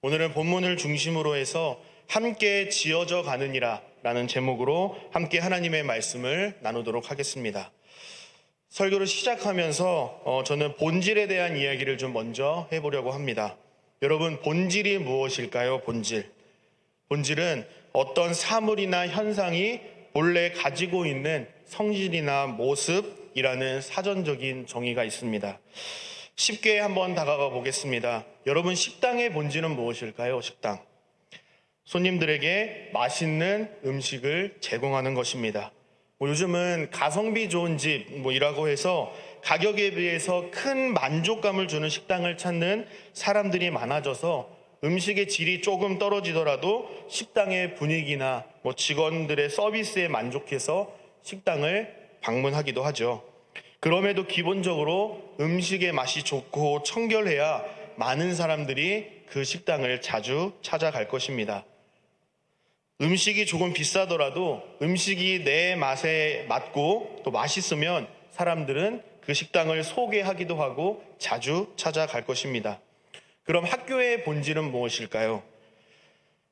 오늘은 본문을 중심으로 해서 함께 지어져 가느니라 라는 제목으로 함께 하나님의 말씀을 나누도록 하겠습니다. 설교를 시작하면서 저는 본질에 대한 이야기를 좀 먼저 해보려고 합니다. 여러분, 본질이 무엇일까요? 본질은 어떤 사물이나 현상이 본래 가지고 있는 성질이나 모습이라는 사전적인 정의가 있습니다. 쉽게 한번 다가가 보겠습니다. 여러분, 식당의 본질은 무엇일까요? 식당. 손님들에게 맛있는 음식을 제공하는 것입니다. 요즘은 가성비 좋은 집이라고 해서 가격에 비해서 큰 만족감을 주는 식당을 찾는 사람들이 많아져서 음식의 질이 조금 떨어지더라도 식당의 분위기나 직원들의 서비스에 만족해서 식당을 방문하기도 하죠. 그럼에도 기본적으로 음식의 맛이 좋고 청결해야 많은 사람들이 그 식당을 자주 찾아갈 것입니다. 음식이 조금 비싸더라도 음식이 내 맛에 맞고 또 맛있으면 사람들은 그 식당을 소개하기도 하고 자주 찾아갈 것입니다. 그럼 학교의 본질은 무엇일까요?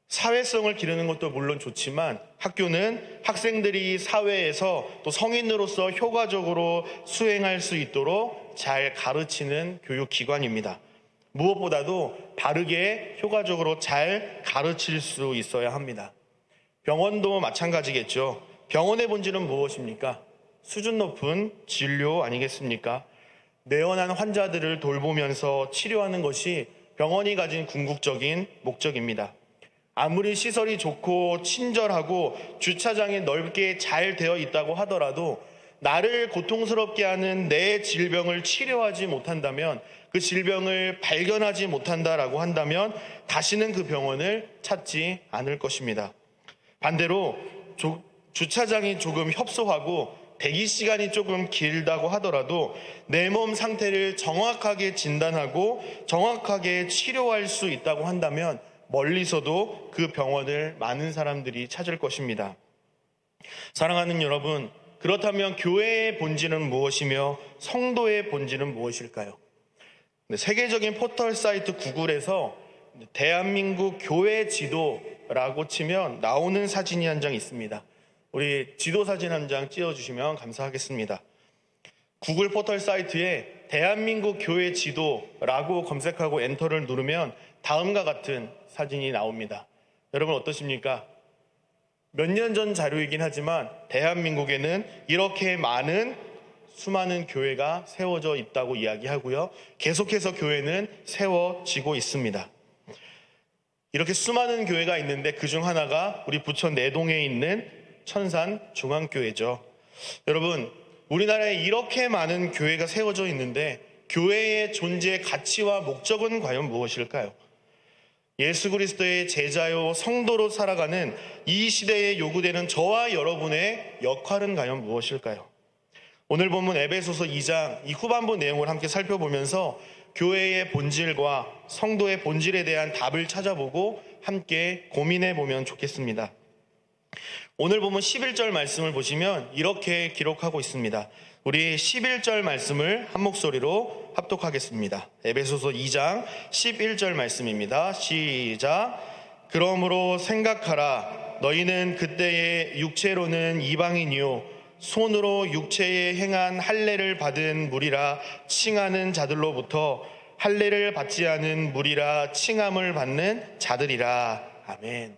사회성을 기르는 것도 물론 좋지만 학교는 학생들이 사회에서 또 성인으로서 효과적으로 수행할 수 있도록 잘 가르치는 교육기관입니다. 무엇보다도 바르게 효과적으로 잘 가르칠 수 있어야 합니다. 병원도 마찬가지겠죠. 병원의 본질은 무엇입니까? 수준 높은 진료 아니겠습니까? 내원한 환자들을 돌보면서 치료하는 것이 병원이 가진 궁극적인 목적입니다. 아무리 시설이 좋고 친절하고 주차장이 넓게 잘 되어 있다고 하더라도 나를 고통스럽게 하는 내 질병을 치료하지 못한다면, 그 질병을 발견하지 못한다라고 한다면 다시는 그 병원을 찾지 않을 것입니다. 반대로 주차장이 조금 협소하고 대기 시간이 조금 길다고 하더라도 내 몸 상태를 정확하게 진단하고 정확하게 치료할 수 있다고 한다면 멀리서도 그 병원을 많은 사람들이 찾을 것입니다. 사랑하는 여러분, 그렇다면 교회의 본질은 무엇이며 성도의 본질은 무엇일까요? 세계적인 포털 사이트 구글에서 대한민국 교회 지도라고 치면 나오는 사진이 한 장 있습니다. 우리 지도 사진 한 장 띄워주시면 감사하겠습니다. 구글 포털 사이트에 대한민국 교회 지도라고 검색하고 엔터를 누르면 다음과 같은 사진이 나옵니다. 여러분 어떠십니까? 몇 년 전 자료이긴 하지만 대한민국에는 이렇게 수많은 교회가 세워져 있다고 이야기하고요. 계속해서 교회는 세워지고 있습니다. 이렇게 수많은 교회가 있는데 그중 하나가 우리 부천 내동에 있는 천산 중앙교회죠. 여러분, 우리나라에 이렇게 많은 교회가 세워져 있는데 교회의 존재 가치와 목적은 과연 무엇일까요? 예수 그리스도의 제자요 성도로 살아가는 이 시대에 요구되는 저와 여러분의 역할은 과연 무엇일까요? 오늘 본문 에베소서 2장 이 후반부 내용을 함께 살펴보면서 교회의 본질과 성도의 본질에 대한 답을 찾아보고 함께 고민해 보면 좋겠습니다. 오늘 본문 11절 말씀을 보시면 이렇게 기록하고 있습니다. 우리 11절 말씀을 한 목소리로 합독하겠습니다. 에베소서 2장 11절 말씀입니다. 시작. 그러므로 생각하라. 너희는 그때의 육체로는 이방인이요 손으로 육체에 행한 할례를 받은 무리라 칭하는 자들로부터 할례를 받지 않은 무리라 칭함을 받는 자들이라. 아멘.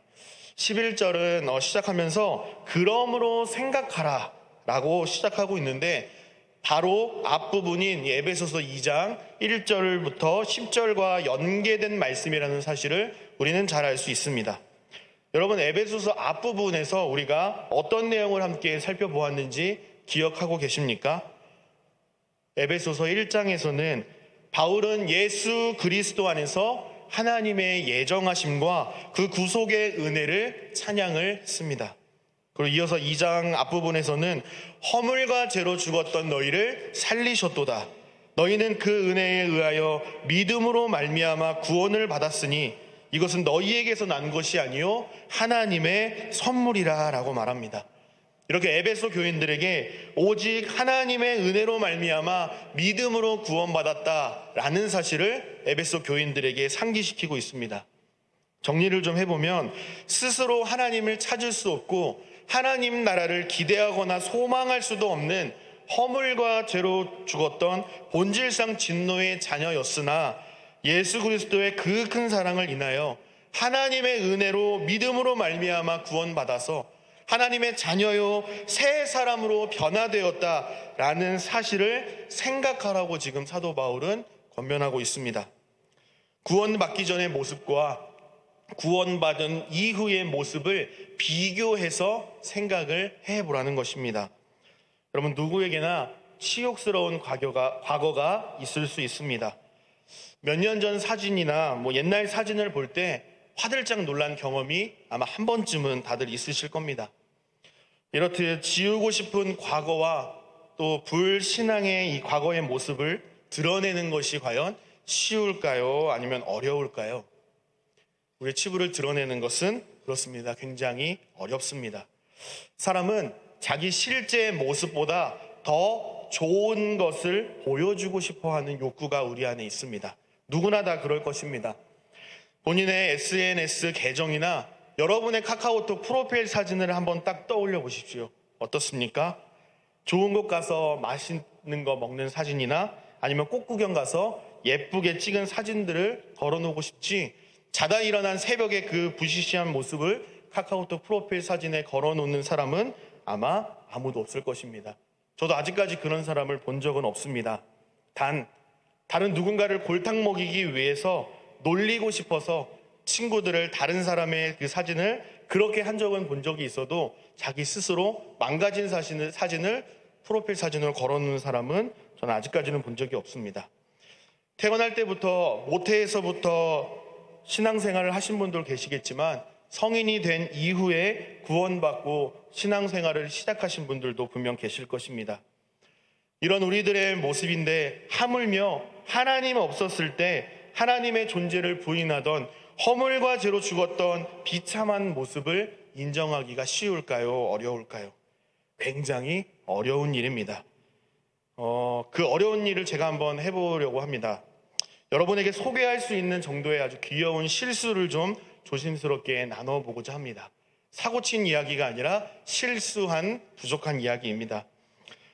11절은 시작하면서 그러므로 생각하라 라고 시작하고 있는데 바로 앞부분인 에베소서 2장 1절부터 10절과 연계된 말씀이라는 사실을 우리는 잘 알 수 있습니다. 여러분, 에베소서 앞부분에서 우리가 어떤 내용을 함께 살펴보았는지 기억하고 계십니까? 에베소서 1장에서는 바울은 예수 그리스도 안에서 하나님의 예정하심과 그 구속의 은혜를 찬양을 했습니다. 그리고 이어서 2장 앞부분에서는 허물과 죄로 죽었던 너희를 살리셨도다. 너희는 그 은혜에 의하여 믿음으로 말미암아 구원을 받았으니 이것은 너희에게서 난 것이 아니요 하나님의 선물이라 라고 말합니다. 이렇게 에베소 교인들에게 오직 하나님의 은혜로 말미암아 믿음으로 구원받았다라는 사실을 에베소 교인들에게 상기시키고 있습니다. 정리를 좀 해보면 스스로 하나님을 찾을 수 없고 하나님 나라를 기대하거나 소망할 수도 없는 허물과 죄로 죽었던 본질상 진노의 자녀였으나 예수 그리스도의 그 큰 사랑을 인하여 하나님의 은혜로 믿음으로 말미암아 구원받아서 하나님의 자녀요 새 사람으로 변화되었다라는 사실을 생각하라고 지금 사도 바울은 권면하고 있습니다. 구원받기 전의 모습과 구원받은 이후의 모습을 비교해서 생각을 해보라는 것입니다. 여러분, 누구에게나 치욕스러운 과거가 있을 수 있습니다. 몇 년 전 사진이나 옛날 사진을 볼 때 화들짝 놀란 경험이 아마 한 번쯤은 다들 있으실 겁니다. 이렇듯 지우고 싶은 과거와 또 불신앙의 이 과거의 모습을 드러내는 것이 과연 쉬울까요? 아니면 어려울까요? 우리의 치부를 드러내는 것은 그렇습니다. 굉장히 어렵습니다. 사람은 자기 실제 모습보다 더 좋은 것을 보여주고 싶어 하는 욕구가 우리 안에 있습니다. 누구나 다 그럴 것입니다. 본인의 SNS 계정이나 여러분의 카카오톡 프로필 사진을 한번 딱 떠올려 보십시오. 어떻습니까? 좋은 곳 가서 맛있는 거 먹는 사진이나 아니면 꽃구경 가서 예쁘게 찍은 사진들을 걸어놓고 싶지, 자다 일어난 새벽에 그 부시시한 모습을 카카오톡 프로필 사진에 걸어놓는 사람은 아마 아무도 없을 것입니다. 저도 아직까지 그런 사람을 본 적은 없습니다. 단, 다른 누군가를 골탕 먹이기 위해서 놀리고 싶어서 친구들을 다른 사람의 그 사진을 그렇게 한 적은 본 적이 있어도 자기 스스로 망가진 사진을 프로필 사진으로 걸어놓는 사람은 저는 아직까지는 본 적이 없습니다. 태어날 때부터 모태에서부터 신앙생활을 하신 분들 계시겠지만 성인이 된 이후에 구원받고 신앙생활을 시작하신 분들도 분명 계실 것입니다. 이런 우리들의 모습인데 하물며 하나님 없었을 때 하나님의 존재를 부인하던 허물과 죄로 죽었던 비참한 모습을 인정하기가 쉬울까요? 어려울까요? 굉장히 어려운 일입니다. 그 어려운 일을 제가 한번 해보려고 합니다. 여러분에게 소개할 수 있는 정도의 아주 귀여운 실수를 좀 조심스럽게 나눠보고자 합니다. 사고친 이야기가 아니라 실수한 부족한 이야기입니다.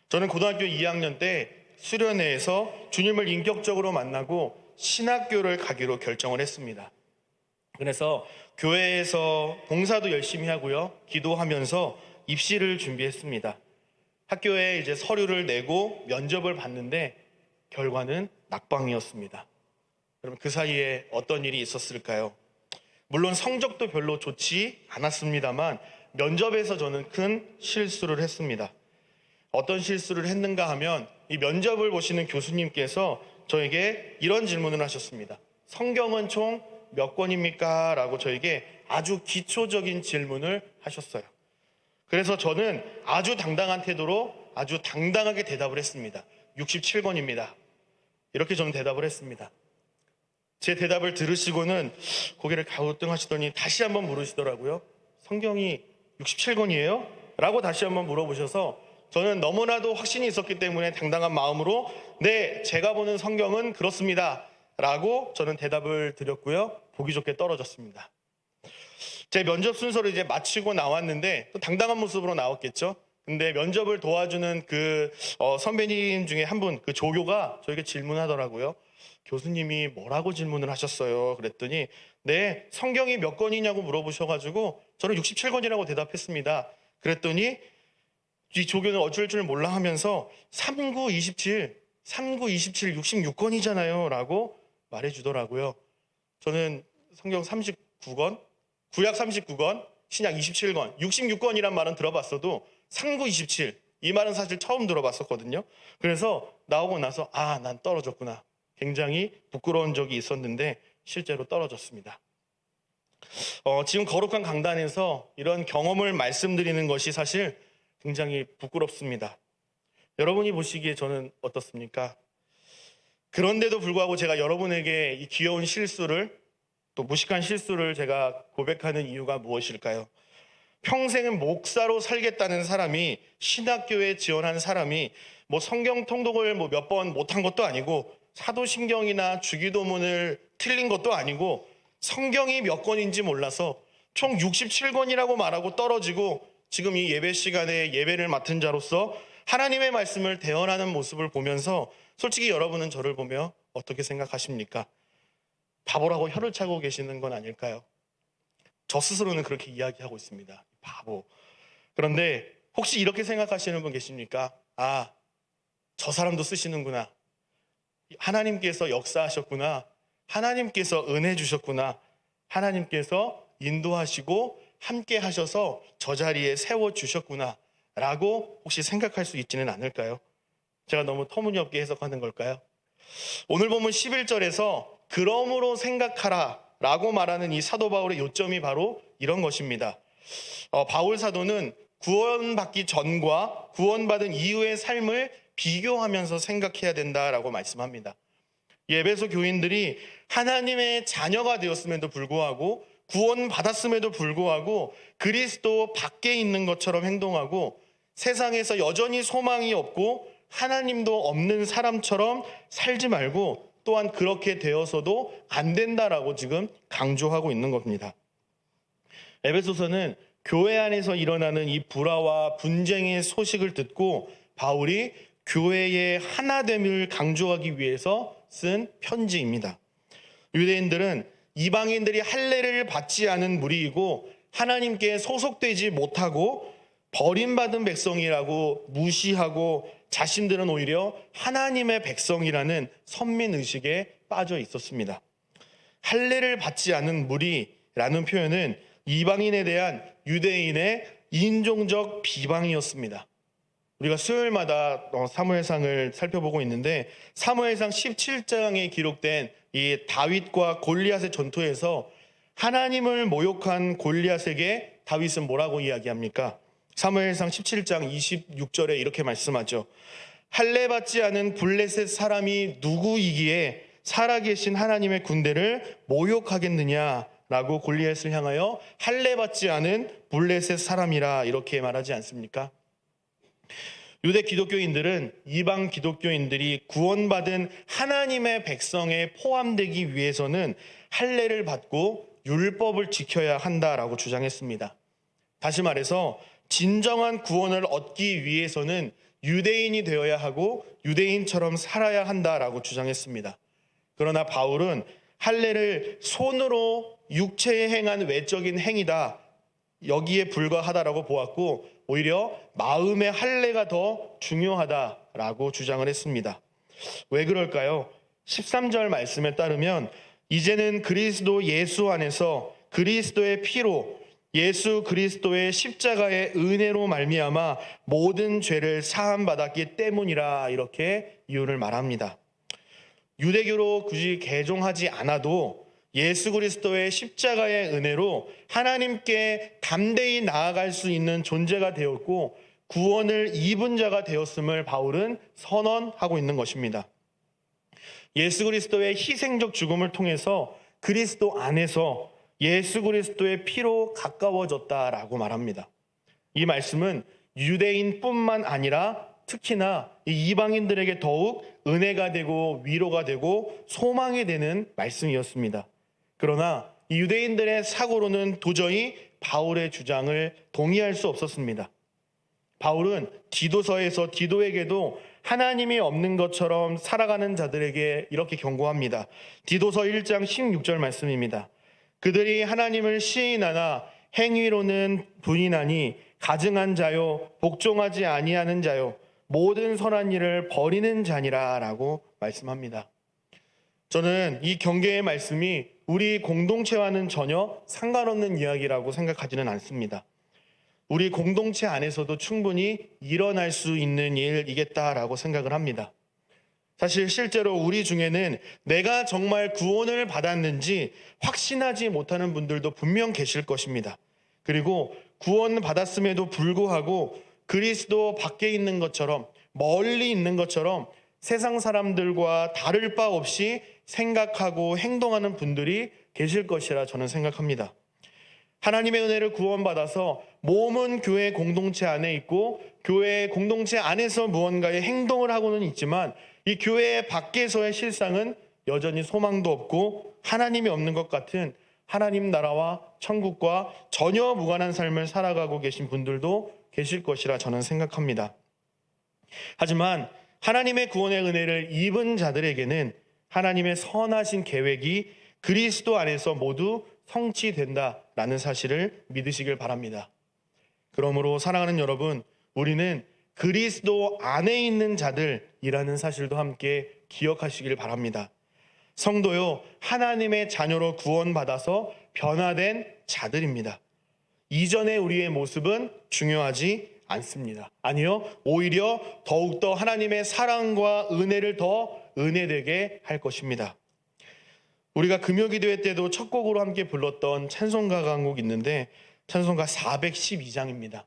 저는 고등학교 2학년 때 수련회에서 주님을 인격적으로 만나고 신학교를 가기로 결정을 했습니다. 그래서 교회에서 봉사도 열심히 하고요, 기도하면서 입시를 준비했습니다. 학교에 이제 서류를 내고 면접을 봤는데 결과는 낙방이었습니다. 여러분, 그 사이에 어떤 일이 있었을까요? 물론 성적도 별로 좋지 않았습니다만 면접에서 저는 큰 실수를 했습니다. 어떤 실수를 했는가 하면 이 면접을 보시는 교수님께서 저에게 이런 질문을 하셨습니다. 성경은 총 몇 권입니까? 라고 저에게 아주 기초적인 질문을 하셨어요. 그래서 저는 아주 당당한 태도로 아주 당당하게 대답을 했습니다. 67권입니다. 이렇게 저는 대답을 했습니다. 제 대답을 들으시고는 고개를 갸우뚱하시더니 다시 한번 물으시더라고요. 성경이 67권이에요? 라고 다시 한번 물어보셔서 저는 너무나도 확신이 있었기 때문에 당당한 마음으로 네, 제가 보는 성경은 그렇습니다. 라고 저는 대답을 드렸고요. 보기 좋게 떨어졌습니다. 제 면접 순서를 이제 마치고 나왔는데 또 당당한 모습으로 나왔겠죠. 근데 면접을 도와주는 그 선배님 중에 한 분, 그 조교가 저에게 질문하더라고요. 교수님이 뭐라고 질문을 하셨어요? 그랬더니 네, 성경이 몇 권이냐고 물어보셔가지고 저는 67권이라고 대답했습니다. 그랬더니 이 조교는 어쩔 줄 몰라 하면서 3927, 66권이잖아요 라고 말해주더라고요. 저는 성경 39권, 구약 39권, 신약 27권, 66권이란 말은 들어봤어도 3927, 이 말은 사실 처음 들어봤었거든요. 그래서 나오고 나서 난 떨어졌구나. 굉장히 부끄러운 적이 있었는데 실제로 떨어졌습니다. 지금 거룩한 강단에서 이런 경험을 말씀드리는 것이 사실 굉장히 부끄럽습니다. 여러분이 보시기에 저는 어떻습니까? 그런데도 불구하고 제가 여러분에게 이 귀여운 실수를, 또 무식한 실수를 제가 고백하는 이유가 무엇일까요? 평생은 목사로 살겠다는 사람이, 신학교에 지원한 사람이 성경 통독을 몇 번 못한 것도 아니고 사도신경이나 주기도문을 틀린 것도 아니고 성경이 몇 권인지 몰라서 총 67권이라고 말하고 떨어지고 지금 이 예배 시간에 예배를 맡은 자로서 하나님의 말씀을 대언하는 모습을 보면서 솔직히 여러분은 저를 보며 어떻게 생각하십니까? 바보라고 혀를 차고 계시는 건 아닐까요? 저 스스로는 그렇게 이야기하고 있습니다. 바보. 그런데 혹시 이렇게 생각하시는 분 계십니까? 아, 저 사람도 쓰시는구나. 하나님께서 역사하셨구나. 하나님께서 은혜 주셨구나. 하나님께서 인도하시고 함께 하셔서 저 자리에 세워주셨구나 라고 혹시 생각할 수 있지는 않을까요? 제가 너무 터무니없게 해석하는 걸까요? 오늘 본문 11절에서 그러므로 생각하라 라고 말하는 이 사도 바울의 요점이 바로 이런 것입니다. 바울 사도는 구원받기 전과 구원받은 이후의 삶을 비교하면서 생각해야 된다라고 말씀합니다. 에베소 교인들이 하나님의 자녀가 되었음에도 불구하고 구원받았음에도 불구하고 그리스도 밖에 있는 것처럼 행동하고 세상에서 여전히 소망이 없고 하나님도 없는 사람처럼 살지 말고 또한 그렇게 되어서도 안 된다라고 지금 강조하고 있는 겁니다. 에베소서는 교회 안에서 일어나는 이 불화와 분쟁의 소식을 듣고 바울이 교회의 하나됨을 강조하기 위해서 쓴 편지입니다. 유대인들은 이방인들이 할례를 받지 않은 무리이고 하나님께 소속되지 못하고 버림받은 백성이라고 무시하고 자신들은 오히려 하나님의 백성이라는 선민의식에 빠져 있었습니다. 할례를 받지 않은 무리라는 표현은 이방인에 대한 유대인의 인종적 비방이었습니다. 우리가 수요일마다 사무엘상을 살펴보고 있는데 사무엘상 17장에 기록된 이 다윗과 골리앗의 전투에서 하나님을 모욕한 골리앗에게 다윗은 뭐라고 이야기합니까? 사무엘상 17장 26절에 이렇게 말씀하죠. 할례 받지 않은 블레셋 사람이 누구이기에 살아계신 하나님의 군대를 모욕하겠느냐라고 골리앗을 향하여 할례 받지 않은 블레셋 사람이라 이렇게 말하지 않습니까? 유대 기독교인들은 이방 기독교인들이 구원받은 하나님의 백성에 포함되기 위해서는 할례를 받고 율법을 지켜야 한다라고 주장했습니다. 다시 말해서 진정한 구원을 얻기 위해서는 유대인이 되어야 하고 유대인처럼 살아야 한다라고 주장했습니다. 그러나 바울은 할례를 손으로 육체에 행한 외적인 행위다, 여기에 불과하다라고 보았고 오히려 마음의 할례가 더 중요하다라고 주장을 했습니다. 왜 그럴까요? 13절 말씀에 따르면 이제는 그리스도 예수 안에서 그리스도의 피로 예수 그리스도의 십자가의 은혜로 말미암아 모든 죄를 사함 받았기 때문이라 이렇게 이유를 말합니다. 유대교로 굳이 개종하지 않아도 예수 그리스도의 십자가의 은혜로 하나님께 담대히 나아갈 수 있는 존재가 되었고 구원을 입은 자가 되었음을 바울은 선언하고 있는 것입니다. 예수 그리스도의 희생적 죽음을 통해서 그리스도 안에서 예수 그리스도의 피로 가까워졌다라고 말합니다. 이 말씀은 유대인뿐만 아니라 특히나 이방인들에게 더욱 은혜가 되고 위로가 되고 소망이 되는 말씀이었습니다. 그러나 이 유대인들의 사고로는 도저히 바울의 주장을 동의할 수 없었습니다. 바울은 디도서에서 디도에게도 하나님이 없는 것처럼 살아가는 자들에게 이렇게 경고합니다. 디도서 1장 16절 말씀입니다. 그들이 하나님을 시인하나 행위로는 부인하니 가증한 자요 복종하지 아니하는 자요 모든 선한 일을 버리는 자니라 라고 말씀합니다. 저는 이 경계의 말씀이 우리 공동체와는 전혀 상관없는 이야기라고 생각하지는 않습니다. 우리 공동체 안에서도 충분히 일어날 수 있는 일이겠다라고 생각을 합니다. 사실 실제로 우리 중에는 내가 정말 구원을 받았는지 확신하지 못하는 분들도 분명 계실 것입니다. 그리고 구원 받았음에도 불구하고 그리스도 밖에 있는 것처럼 멀리 있는 것처럼 세상 사람들과 다를 바 없이 생각하고 행동하는 분들이 계실 것이라 저는 생각합니다. 하나님의 은혜를 구원받아서 몸은 교회 공동체 안에 있고 교회 공동체 안에서 무언가의 행동을 하고는 있지만 이 교회 밖에서의 실상은 여전히 소망도 없고 하나님이 없는 것 같은 하나님 나라와 천국과 전혀 무관한 삶을 살아가고 계신 분들도 계실 것이라 저는 생각합니다. 하지만 하나님의 구원의 은혜를 입은 자들에게는 하나님의 선하신 계획이 그리스도 안에서 모두 성취된다라는 사실을 믿으시길 바랍니다. 그러므로 사랑하는 여러분, 우리는 그리스도 안에 있는 자들이라는 사실도 함께 기억하시길 바랍니다. 성도요, 하나님의 자녀로 구원받아서 변화된 자들입니다. 이전의 우리의 모습은 중요하지 않습니다. 아니요, 오히려 더욱더 하나님의 사랑과 은혜를 더 은혜되게 할 것입니다. 우리가 금요기도회 때도 첫 곡으로 함께 불렀던 찬송가가 한 곡 있는데 찬송가 412장입니다.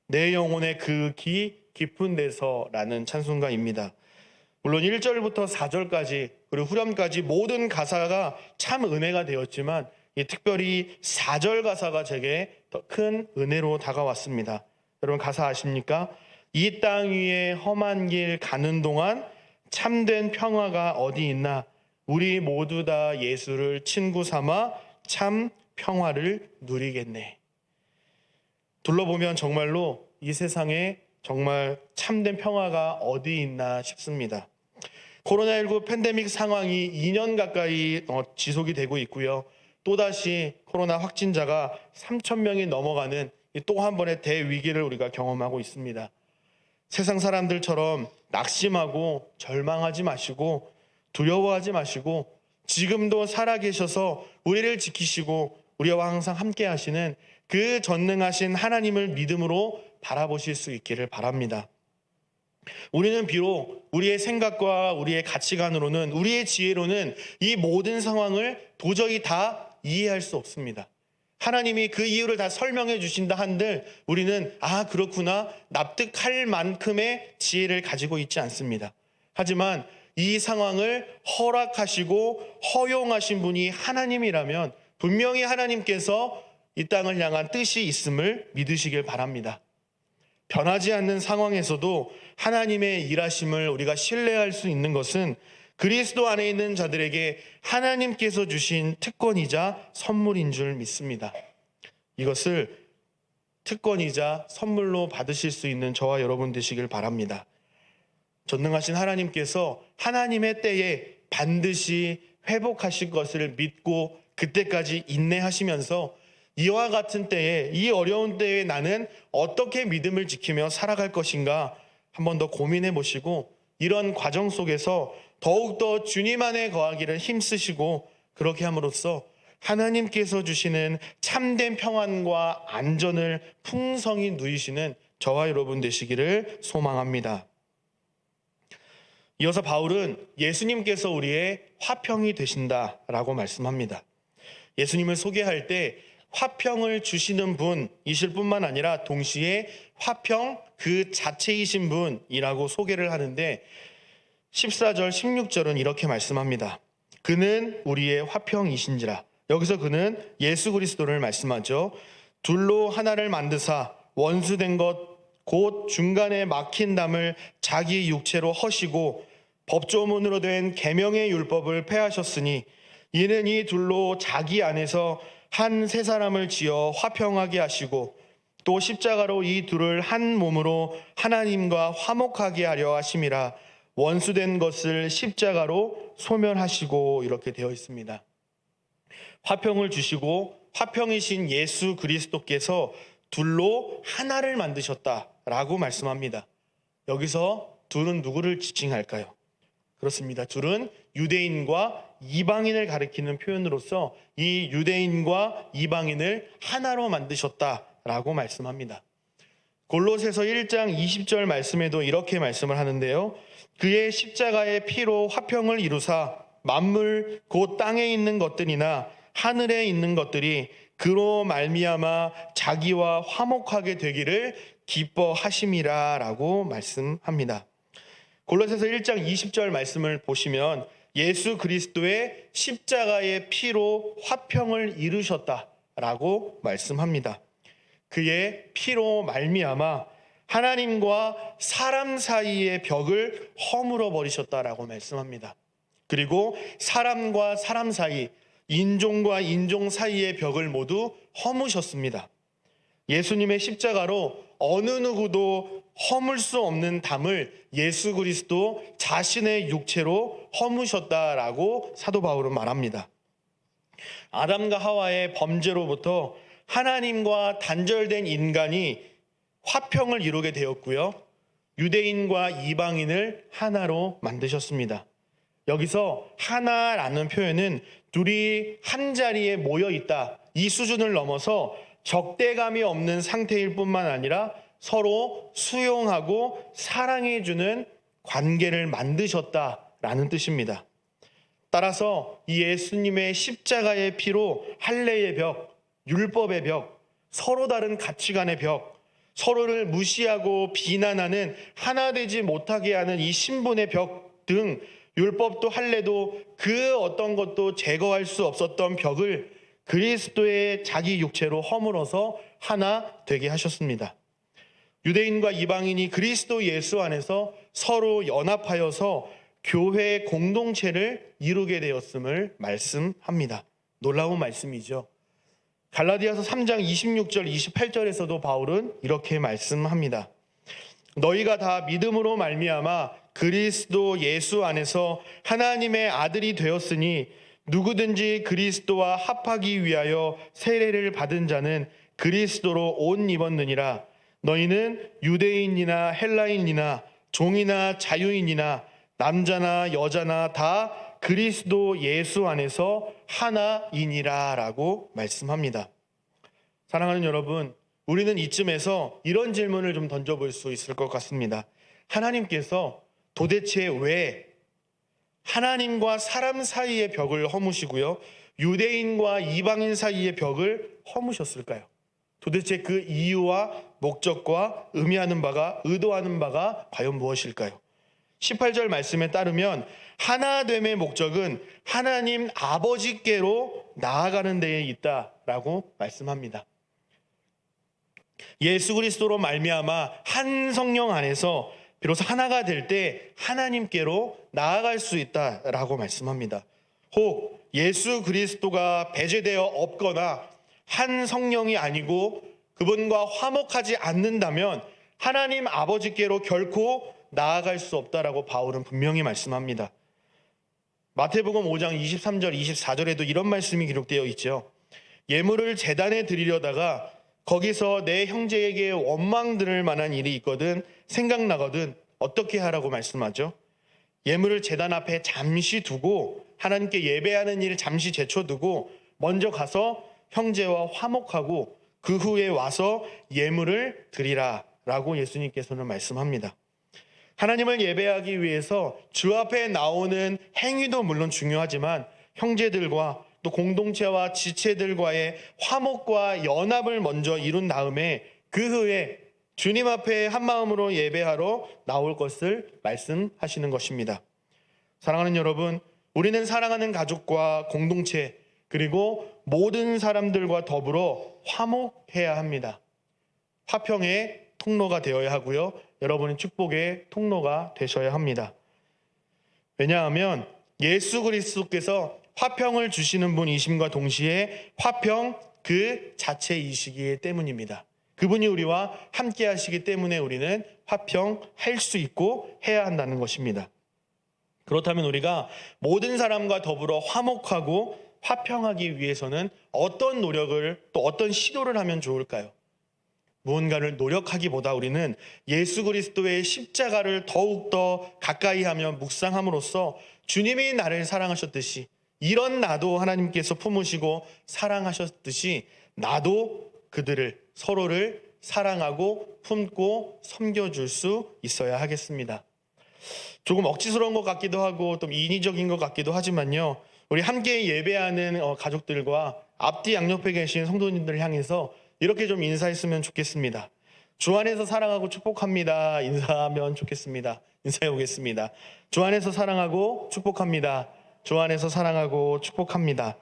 내 영혼의 그 깊은 데서라는 찬송가입니다. 물론 1절부터 4절까지 그리고 후렴까지 모든 가사가 참 은혜가 되었지만 특별히 4절 가사가 제게 더 큰 은혜로 다가왔습니다. 여러분 가사 아십니까? 이 땅 위에 험한 길 가는 동안 참된 평화가 어디 있나? 우리 모두 다 예수를 친구 삼아 참 평화를 누리겠네. 둘러보면 정말로 이 세상에 정말 참된 평화가 어디 있나 싶습니다. 코로나19 팬데믹 상황이 2년 가까이 지속이 되고 있고요. 또다시 코로나 확진자가 3,000명이 넘어가는 또 한 번의 대위기를 우리가 경험하고 있습니다. 세상 사람들처럼 낙심하고 절망하지 마시고 두려워하지 마시고 지금도 살아계셔서 우리를 지키시고 우리와 항상 함께 하시는 그 전능하신 하나님을 믿음으로 바라보실 수 있기를 바랍니다. 우리는 비록 우리의 생각과 우리의 가치관으로는 우리의 지혜로는 이 모든 상황을 도저히 다 이해할 수 없습니다. 하나님이 그 이유를 다 설명해 주신다 한들 우리는 그렇구나 납득할 만큼의 지혜를 가지고 있지 않습니다. 하지만 이 상황을 허락하시고 허용하신 분이 하나님이라면 분명히 하나님께서 이 땅을 향한 뜻이 있음을 믿으시길 바랍니다. 변하지 않는 상황에서도 하나님의 일하심을 우리가 신뢰할 수 있는 것은 그리스도 안에 있는 자들에게 하나님께서 주신 특권이자 선물인 줄 믿습니다. 이것을 특권이자 선물로 받으실 수 있는 저와 여러분 되시길 바랍니다. 전능하신 하나님께서 하나님의 때에 반드시 회복하실 것을 믿고 그때까지 인내하시면서 이와 같은 때에 이 어려운 때에 나는 어떻게 믿음을 지키며 살아갈 것인가 한 번 더 고민해 보시고 이런 과정 속에서 더욱더 주님 안에 거하기를 힘쓰시고 그렇게 함으로써 하나님께서 주시는 참된 평안과 안전을 풍성히 누리시는 저와 여러분 되시기를 소망합니다. 이어서 바울은 예수님께서 우리의 화평이 되신다라고 말씀합니다. 예수님을 소개할 때 화평을 주시는 분이실 뿐만 아니라 동시에 화평 그 자체이신 분이라고 소개를 하는데 14절 16절은 이렇게 말씀합니다. 그는 우리의 화평이신지라. 여기서 그는 예수 그리스도를 말씀하죠. 둘로 하나를 만드사 원수된 것 곧 중간에 막힌 담을 자기 육체로 허시고 법조문으로 된 계명의 율법을 폐하셨으니 이는 이 둘로 자기 안에서 한 세 사람을 지어 화평하게 하시고 또 십자가로 이 둘을 한 몸으로 하나님과 화목하게 하려 하심이라. 원수된 것을 십자가로 소멸하시고 이렇게 되어 있습니다. 화평을 주시고 화평이신 예수 그리스도께서 둘로 하나를 만드셨다라고 말씀합니다. 여기서 둘은 누구를 지칭할까요? 그렇습니다. 둘은 유대인과 이방인을 가리키는 표현으로서 이 유대인과 이방인을 하나로 만드셨다라고 말씀합니다. 골로새서 1장 20절 말씀에도 이렇게 말씀을 하는데요. 그의 십자가의 피로 화평을 이루사 만물 곧 땅에 있는 것들이나 하늘에 있는 것들이 그로 말미암아 자기와 화목하게 되기를 기뻐하심이라라고 말씀합니다. 골로새서 1장 20절 말씀을 보시면 예수 그리스도의 십자가의 피로 화평을 이루셨다라고 말씀합니다. 그의 피로 말미암아 하나님과 사람 사이의 벽을 허물어 버리셨다라고 말씀합니다. 그리고 사람과 사람 사이 인종과 인종 사이의 벽을 모두 허무셨습니다. 예수님의 십자가로 어느 누구도 허물 수 없는 담을 예수 그리스도 자신의 육체로 허무셨다라고 사도 바울은 말합니다. 아담과 하와의 범죄로부터 하나님과 단절된 인간이 화평을 이루게 되었고요. 유대인과 이방인을 하나로 만드셨습니다. 여기서 하나라는 표현은 둘이 한 자리에 모여 있다, 이 수준을 넘어서 적대감이 없는 상태일 뿐만 아니라 서로 수용하고 사랑해주는 관계를 만드셨다라는 뜻입니다. 따라서 이 예수님의 십자가의 피로 할례의 벽, 율법의 벽, 서로 다른 가치관의 벽, 서로를 무시하고 비난하는 하나 되지 못하게 하는 이 신분의 벽 등 율법도 할례도 그 어떤 것도 제거할 수 없었던 벽을 그리스도의 자기 육체로 허물어서 하나 되게 하셨습니다. 유대인과 이방인이 그리스도 예수 안에서 서로 연합하여서 교회의 공동체를 이루게 되었음을 말씀합니다. 놀라운 말씀이죠. 갈라디아서 3장 26절 28절에서도 바울은 이렇게 말씀합니다. 너희가 다 믿음으로 말미암아 그리스도 예수 안에서 하나님의 아들이 되었으니 누구든지 그리스도와 합하기 위하여 세례를 받은 자는 그리스도로 옷 입었느니라. 너희는 유대인이나 헬라인이나 종이나 자유인이나 남자나 여자나 다 그리스도 예수 안에서 하나이니라 라고 말씀합니다. 사랑하는 여러분, 우리는 이쯤에서 이런 질문을 좀 던져볼 수 있을 것 같습니다. 하나님께서 도대체 왜 하나님과 사람 사이의 벽을 허무시고요, 유대인과 이방인 사이의 벽을 허무셨을까요? 도대체 그 이유와 목적과 의도하는 바가 과연 무엇일까요? 18절 말씀에 따르면 하나됨의 목적은 하나님 아버지께로 나아가는 데에 있다라고 말씀합니다. 예수 그리스도로 말미암아 한 성령 안에서 비로소 하나가 될 때 하나님께로 나아갈 수 있다라고 말씀합니다. 혹 예수 그리스도가 배제되어 없거나 한 성령이 아니고 그분과 화목하지 않는다면 하나님 아버지께로 결코 나아갈 수 없다라고 바울은 분명히 말씀합니다. 마태복음 5장 23절 24절에도 이런 말씀이 기록되어 있죠. 예물을 제단에 드리려다가 거기서 내 형제에게 원망 들을 만한 일이 있거든 생각나거든 어떻게 하라고 말씀하죠? 예물을 제단 앞에 잠시 두고 하나님께 예배하는 일을 잠시 제쳐두고 먼저 가서 형제와 화목하고 그 후에 와서 예물을 드리라 라고 예수님께서는 말씀합니다. 하나님을 예배하기 위해서 주 앞에 나오는 행위도 물론 중요하지만 형제들과 또 공동체와 지체들과의 화목과 연합을 먼저 이룬 다음에 그 후에 주님 앞에 한 마음으로 예배하러 나올 것을 말씀하시는 것입니다. 사랑하는 여러분, 우리는 사랑하는 가족과 공동체 그리고 모든 사람들과 더불어 화목해야 합니다. 화평의 통로가 되어야 하고요. 여러분은 축복의 통로가 되셔야 합니다. 왜냐하면 예수 그리스도께서 화평을 주시는 분이심과 동시에 화평 그 자체이시기 때문입니다. 그분이 우리와 함께 하시기 때문에 우리는 화평할 수 있고 해야 한다는 것입니다. 그렇다면 우리가 모든 사람과 더불어 화목하고 화평하기 위해서는 어떤 노력을 또 어떤 시도를 하면 좋을까요? 무언가를 노력하기보다 우리는 예수 그리스도의 십자가를 더욱더 가까이 하며 묵상함으로써 주님이 나를 사랑하셨듯이 이런 나도 하나님께서 품으시고 사랑하셨듯이 나도 그들을 서로를 사랑하고 품고 섬겨줄 수 있어야 하겠습니다. 조금 억지스러운 것 같기도 하고 또 인위적인 것 같기도 하지만요. 우리 함께 예배하는 가족들과 앞뒤 양옆에 계신 성도님들을 향해서 이렇게 좀 인사했으면 좋겠습니다. 주 안에서 사랑하고 축복합니다. 인사하면 좋겠습니다. 인사해 보겠습니다. 주 안에서 사랑하고 축복합니다. 주 안에서 사랑하고 축복합니다.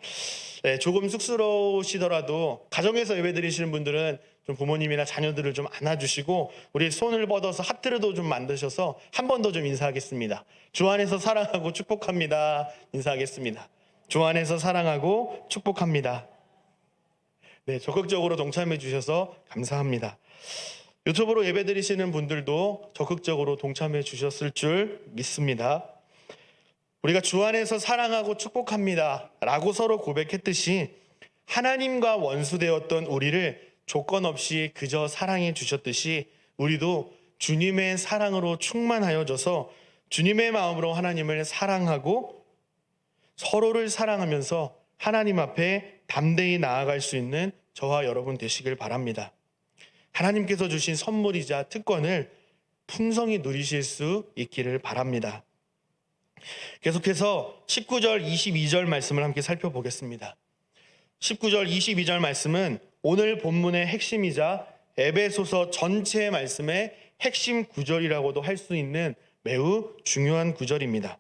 네, 조금 쑥스러우시더라도 가정에서 예배 드리시는 분들은 좀 부모님이나 자녀들을 좀 안아주시고 우리 손을 뻗어서 하트를도 좀 만드셔서 한 번 더 좀 인사하겠습니다. 주 안에서 사랑하고 축복합니다. 인사하겠습니다. 주 안에서 사랑하고 축복합니다. 네, 적극적으로 동참해 주셔서 감사합니다. 유튜브로 예배드리시는 분들도 적극적으로 동참해 주셨을 줄 믿습니다. 우리가 주 안에서 사랑하고 축복합니다 라고 서로 고백했듯이 하나님과 원수되었던 우리를 조건 없이 그저 사랑해 주셨듯이 우리도 주님의 사랑으로 충만하여져서 주님의 마음으로 하나님을 사랑하고 서로를 사랑하면서 하나님 앞에 담대히 나아갈 수 있는 저와 여러분 되시길 바랍니다. 하나님께서 주신 선물이자 특권을 풍성히 누리실 수 있기를 바랍니다. 계속해서 19절, 22절 말씀을 함께 살펴보겠습니다. 19절, 22절 말씀은 오늘 본문의 핵심이자 에베소서 전체의 말씀의 핵심 구절이라고도 할 수 있는 매우 중요한 구절입니다.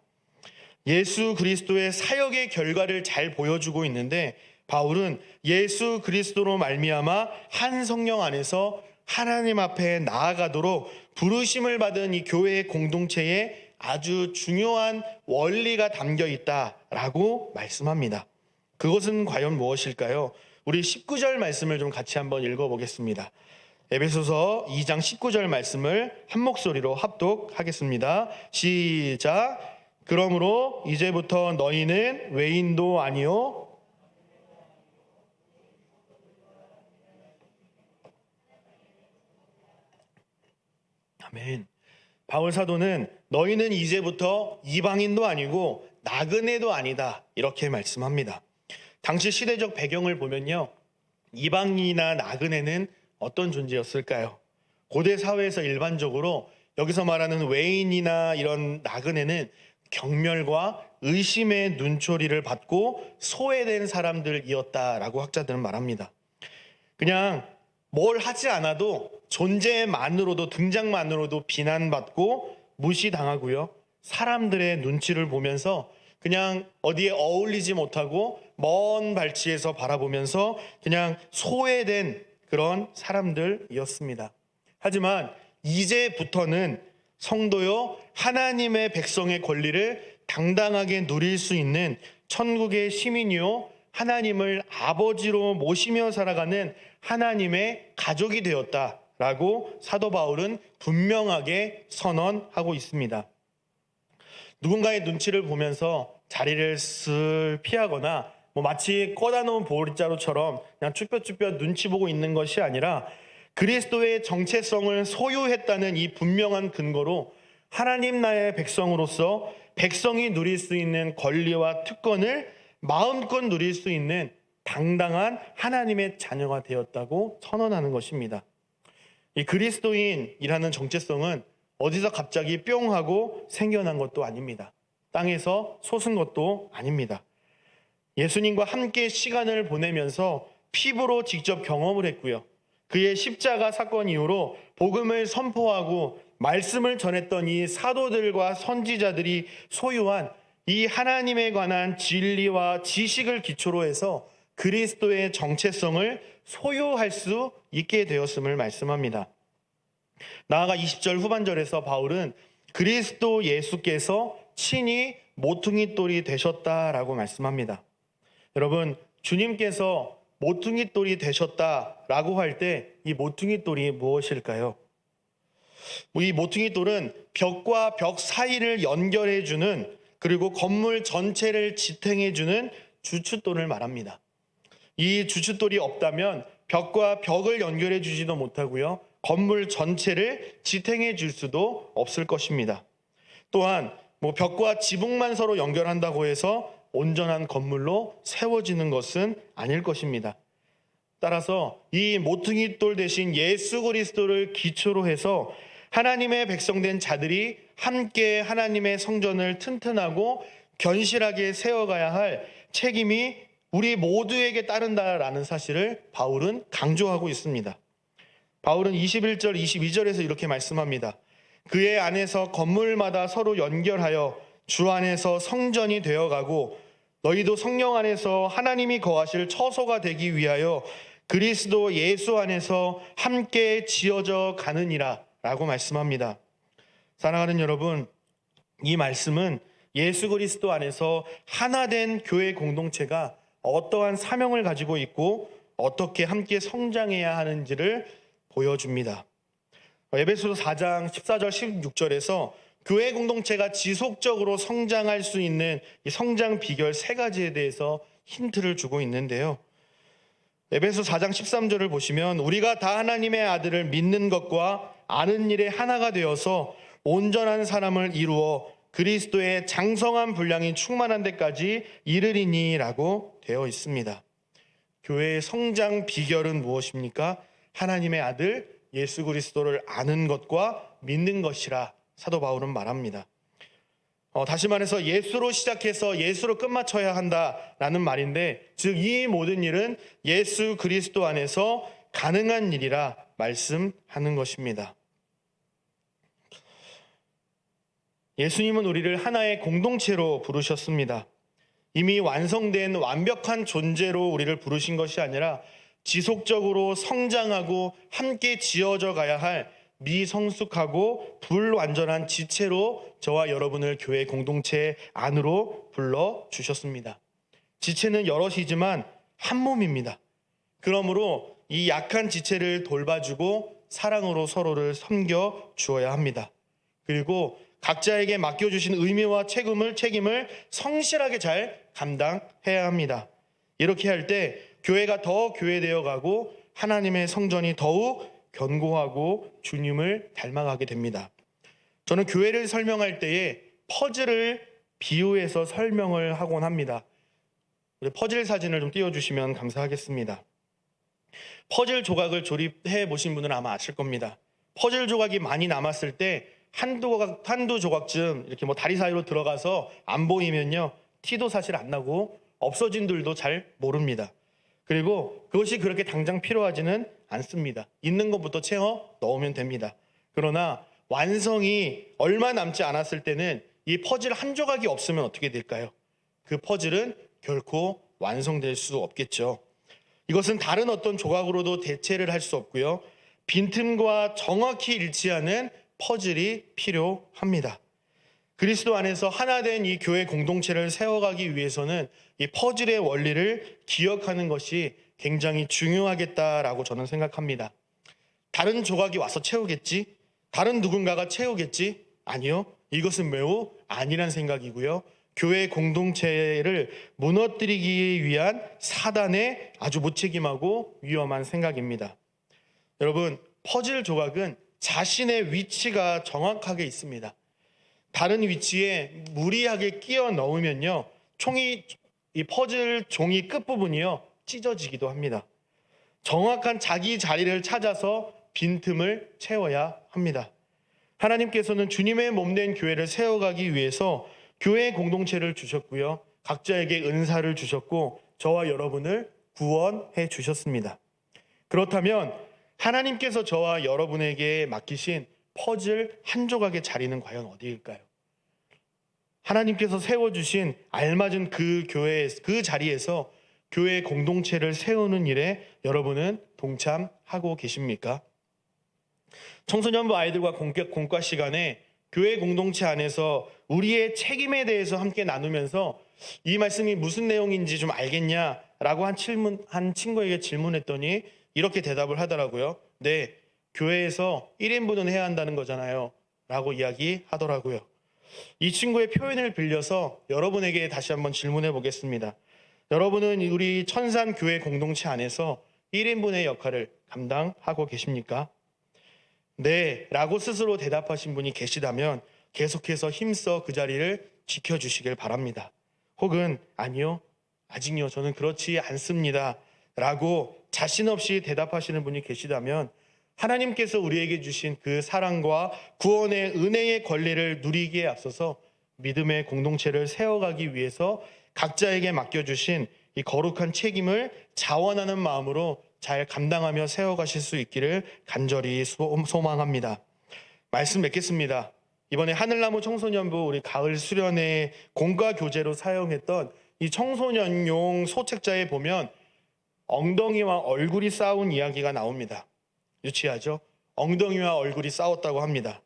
예수 그리스도의 사역의 결과를 잘 보여주고 있는데 바울은 예수 그리스도로 말미암아 한 성령 안에서 하나님 앞에 나아가도록 부르심을 받은 이 교회의 공동체에 아주 중요한 원리가 담겨 있다라고 말씀합니다. 그것은 과연 무엇일까요? 우리 19절 말씀을 좀 같이 한번 읽어보겠습니다. 에베소서 2장 19절 말씀을 한 목소리로 합독하겠습니다. 시작. 그러므로 이제부터 너희는 외인도 아니요 아멘. 바울 사도는 너희는 이제부터 이방인도 아니고 나그네도 아니다 이렇게 말씀합니다. 당시 시대적 배경을 보면요, 이방인이나 나그네는 어떤 존재였을까요? 고대 사회에서 일반적으로 여기서 말하는 외인이나 이런 나그네는 경멸과 의심의 눈초리를 받고 소외된 사람들이었다라고 학자들은 말합니다. 그냥 뭘 하지 않아도 존재만으로도 등장만으로도 비난받고 무시당하고요. 사람들의 눈치를 보면서 그냥 어디에 어울리지 못하고 먼 발치에서 바라보면서 그냥 소외된 그런 사람들이었습니다. 하지만 이제부터는 성도요, 하나님의 백성의 권리를 당당하게 누릴 수 있는 천국의 시민이요, 하나님을 아버지로 모시며 살아가는 하나님의 가족이 되었다라고 사도 바울은 분명하게 선언하고 있습니다. 누군가의 눈치를 보면서 자리를 슬 피하거나 마치 꽂아 놓은 보릿자루처럼 그냥 쭈뼛쭈뼛 눈치 보고 있는 것이 아니라 그리스도의 정체성을 소유했다는 이 분명한 근거로 하나님 나라의 백성으로서 백성이 누릴 수 있는 권리와 특권을 마음껏 누릴 수 있는 당당한 하나님의 자녀가 되었다고 선언하는 것입니다. 이 그리스도인이라는 정체성은 어디서 갑자기 뿅 하고 생겨난 것도 아닙니다. 땅에서 솟은 것도 아닙니다. 예수님과 함께 시간을 보내면서 피부로 직접 경험을 했고요. 그의 십자가 사건 이후로 복음을 선포하고 말씀을 전했던 이 사도들과 선지자들이 소유한 이 하나님에 관한 진리와 지식을 기초로 해서 그리스도의 정체성을 소유할 수 있게 되었음을 말씀합니다. 나아가 20절 후반절에서 바울은 그리스도 예수께서 친히 모퉁이 돌이 되셨다라고 말씀합니다. 여러분, 주님께서 모퉁이 돌이 되셨다라고 할 때 이 모퉁이 돌이 무엇일까요? 이 모퉁이 돌은 벽과 벽 사이를 연결해주는, 그리고 건물 전체를 지탱해주는 주춧돌을 말합니다. 이 주춧돌이 없다면 벽과 벽을 연결해 주지도 못하고요, 건물 전체를 지탱해 줄 수도 없을 것입니다. 또한 벽과 지붕만 서로 연결한다고 해서 온전한 건물로 세워지는 것은 아닐 것입니다. 따라서 이 모퉁이 돌 대신 예수 그리스도를 기초로 해서 하나님의 백성된 자들이 함께 하나님의 성전을 튼튼하고 견실하게 세워가야 할 책임이 우리 모두에게 따른다라는 사실을 바울은 강조하고 있습니다. 바울은 21절, 22절에서 이렇게 말씀합니다. 그의 안에서 건물마다 서로 연결하여 주 안에서 성전이 되어가고 너희도 성령 안에서 하나님이 거하실 처소가 되기 위하여 그리스도 예수 안에서 함께 지어져 가느니라 라고 말씀합니다. 사랑하는 여러분, 이 말씀은 예수 그리스도 안에서 하나된 교회 공동체가 어떠한 사명을 가지고 있고 어떻게 함께 성장해야 하는지를 보여줍니다. 에베소서 4장 14절 16절에서 교회 공동체가 지속적으로 성장할 수 있는 이 성장 비결 세 가지에 대해서 힌트를 주고 있는데요. 에베소 4장 13절을 보시면 우리가 다 하나님의 아들을 믿는 것과 아는 일에 하나가 되어서 온전한 사람을 이루어 그리스도의 장성한 분량이 충만한 데까지 이르리니라고 되어 있습니다. 교회의 성장 비결은 무엇입니까? 하나님의 아들 예수 그리스도를 아는 것과 믿는 것이라 사도 바울은 말합니다. 다시 말해서 예수로 시작해서 예수로 끝마쳐야 한다라는 말인데, 즉 이 모든 일은 예수 그리스도 안에서 가능한 일이라 말씀하는 것입니다. 예수님은 우리를 하나의 공동체로 부르셨습니다. 이미 완성된 완벽한 존재로 우리를 부르신 것이 아니라 지속적으로 성장하고 함께 지어져 가야 할 미성숙하고 불완전한 지체로 저와 여러분을 교회 공동체 안으로 불러주셨습니다. 지체는 여럿이지만 한 몸입니다. 그러므로 이 약한 지체를 돌봐주고 사랑으로 서로를 섬겨 주어야 합니다. 그리고 각자에게 맡겨주신 의미와 책임을 성실하게 잘 감당해야 합니다. 이렇게 할 때 교회가 더 교회되어 가고 하나님의 성전이 더욱 견고하고 주님을 닮아가게 됩니다. 저는 교회를 설명할 때에 퍼즐을 비유해서 설명을 하곤 합니다. 퍼즐 사진을 좀 띄워주시면 감사하겠습니다. 퍼즐 조각을 조립해 보신 분은 아마 아실 겁니다. 퍼즐 조각이 많이 남았을 때 한두 조각쯤 이렇게 다리 사이로 들어가서 안 보이면요, 티도 사실 안 나고 없어진 줄도 잘 모릅니다. 그리고 그것이 그렇게 당장 필요하지는 않습니다. 있는 것부터 채워 넣으면 됩니다. 그러나 완성이 얼마 남지 않았을 때는 이 퍼즐 한 조각이 없으면 어떻게 될까요? 그 퍼즐은 결코 완성될 수 없겠죠. 이것은 다른 어떤 조각으로도 대체를 할 수 없고요. 빈틈과 정확히 일치하는 퍼즐이 필요합니다. 그리스도 안에서 하나된 이 교회 공동체를 세워가기 위해서는 이 퍼즐의 원리를 기억하는 것이 굉장히 중요하겠다라고 저는 생각합니다. 다른 조각이 와서 채우겠지? 다른 누군가가 채우겠지? 아니요. 이것은 매우 아니란 생각이고요. 교회 공동체를 무너뜨리기 위한 사단의 아주 무책임하고 위험한 생각입니다. 여러분, 퍼즐 조각은 자신의 위치가 정확하게 있습니다. 다른 위치에 무리하게 끼워 넣으면요, 이 퍼즐 종이 끝부분이요, 찢어지기도 합니다. 정확한 자기 자리를 찾아서 빈틈을 채워야 합니다. 하나님께서는 주님의 몸된 교회를 세워가기 위해서 교회 공동체를 주셨고요, 각자에게 은사를 주셨고 저와 여러분을 구원해 주셨습니다. 그렇다면 하나님께서 저와 여러분에게 맡기신 퍼즐 한 조각의 자리는 과연 어디일까요? 하나님께서 세워주신 알맞은 그 교회, 그 자리에서 교회 공동체를 세우는 일에 여러분은 동참하고 계십니까? 청소년부 아이들과 공과 시간에 교회 공동체 안에서 우리의 책임에 대해서 함께 나누면서 이 말씀이 무슨 내용인지 좀 알겠냐라고 한 친구에게 질문했더니 이렇게 대답을 하더라고요. 네, 교회에서 1인분은 해야 한다는 거잖아요 라고 이야기하더라고요. 이 친구의 표현을 빌려서 여러분에게 다시 한번 질문해 보겠습니다. 여러분은 우리 천산 교회 공동체 안에서 1인분의 역할을 감당하고 계십니까? 네 라고 스스로 대답하신 분이 계시다면 계속해서 힘써 그 자리를 지켜주시길 바랍니다. 혹은 아니요, 아직요, 저는 그렇지 않습니다 라고 자신 없이 대답하시는 분이 계시다면 하나님께서 우리에게 주신 그 사랑과 구원의 은혜의 권리를 누리기에 앞서서 믿음의 공동체를 세워가기 위해서 각자에게 맡겨주신 이 거룩한 책임을 자원하는 마음으로 잘 감당하며 세워가실 수 있기를 간절히 소망합니다. 말씀 맺겠습니다. 이번에 하늘나무 청소년부 우리 가을 수련회 공과 교재로 사용했던 이 청소년용 소책자에 보면 엉덩이와 얼굴이 싸운 이야기가 나옵니다. 유치하죠? 엉덩이와 얼굴이 싸웠다고 합니다.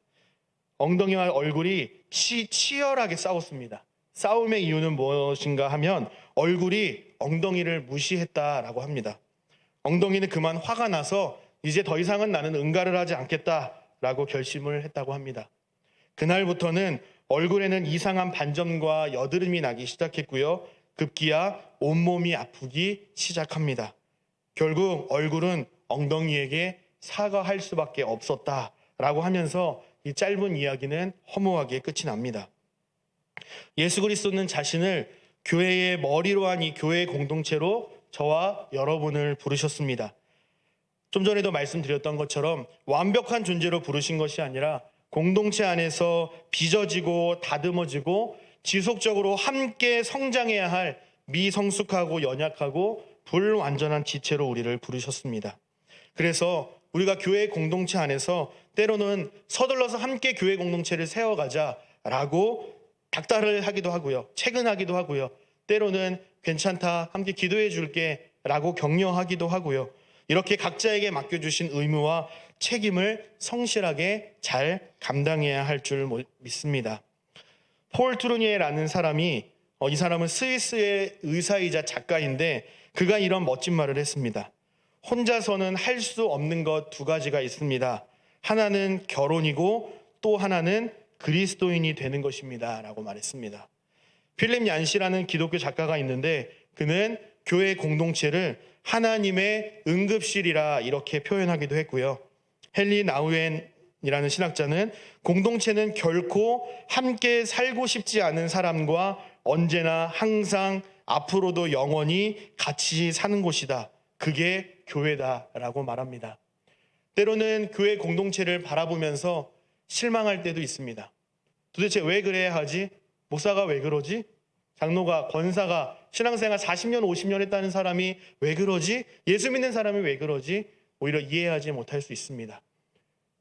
엉덩이와 얼굴이 치열하게 싸웠습니다. 싸움의 이유는 무엇인가 하면 얼굴이 엉덩이를 무시했다라고 합니다. 엉덩이는 그만 화가 나서 이제 더 이상은 나는 응가를 하지 않겠다라고 결심을 했다고 합니다. 그날부터는 얼굴에는 이상한 반점과 여드름이 나기 시작했고요. 급기야 온몸이 아프기 시작합니다. 결국 얼굴은 엉덩이에게 사과할 수밖에 없었다라고 하면서 이 짧은 이야기는 허무하게 끝이 납니다. 예수 그리스도는 자신을 교회의 머리로 한 이 교회 공동체로 저와 여러분을 부르셨습니다. 좀 전에도 말씀드렸던 것처럼 완벽한 존재로 부르신 것이 아니라 공동체 안에서 빚어지고 다듬어지고 지속적으로 함께 성장해야 할 미성숙하고 연약하고 불완전한 지체로 우리를 부르셨습니다. 그래서 우리가 교회 공동체 안에서 때로는 서둘러서 함께 교회 공동체를 세워가자라고 닥달을 하기도 하고요. 채근하기도 하고요. 때로는 괜찮다, 함께 기도해 줄게 라고 격려하기도 하고요. 이렇게 각자에게 맡겨주신 의무와 책임을 성실하게 잘 감당해야 할 줄 믿습니다. 폴 트루니에라는 사람이 이 사람은 스위스의 의사이자 작가인데 그가 이런 멋진 말을 했습니다. 혼자서는 할 수 없는 것 두 가지가 있습니다. 하나는 결혼이고 또 하나는 그리스도인이 되는 것입니다 라고 말했습니다. 필립 얀시라는 기독교 작가가 있는데 그는 교회 공동체를 하나님의 응급실이라 이렇게 표현하기도 했고요. 헨리 나우엔이라는 신학자는 공동체는 결코 함께 살고 싶지 않은 사람과 언제나 항상 앞으로도 영원히 같이 사는 곳이다. 그게 교회다라고 말합니다. 때로는 교회 공동체를 바라보면서 실망할 때도 있습니다. 도대체 왜 그래야 하지? 목사가 왜 그러지? 장로가, 권사가 신앙생활 40년, 50년 했다는 사람이 왜 그러지? 예수 믿는 사람이 왜 그러지? 오히려 이해하지 못할 수 있습니다.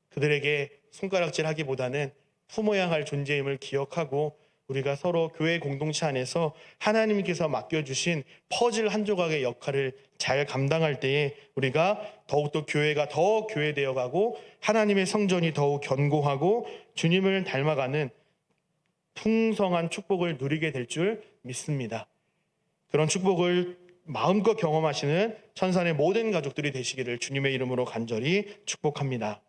그들에게 손가락질하기보다는 품어야 할 존재임을 기억하고 우리가 서로 교회 공동체 안에서 하나님께서 맡겨주신 퍼즐 한 조각의 역할을 잘 감당할 때에 우리가 더욱더 교회가 더 교회되어가고 하나님의 성전이 더욱 견고하고 주님을 닮아가는 풍성한 축복을 누리게 될 줄 믿습니다. 그런 축복을 마음껏 경험하시는 천산의 모든 가족들이 되시기를 주님의 이름으로 간절히 축복합니다.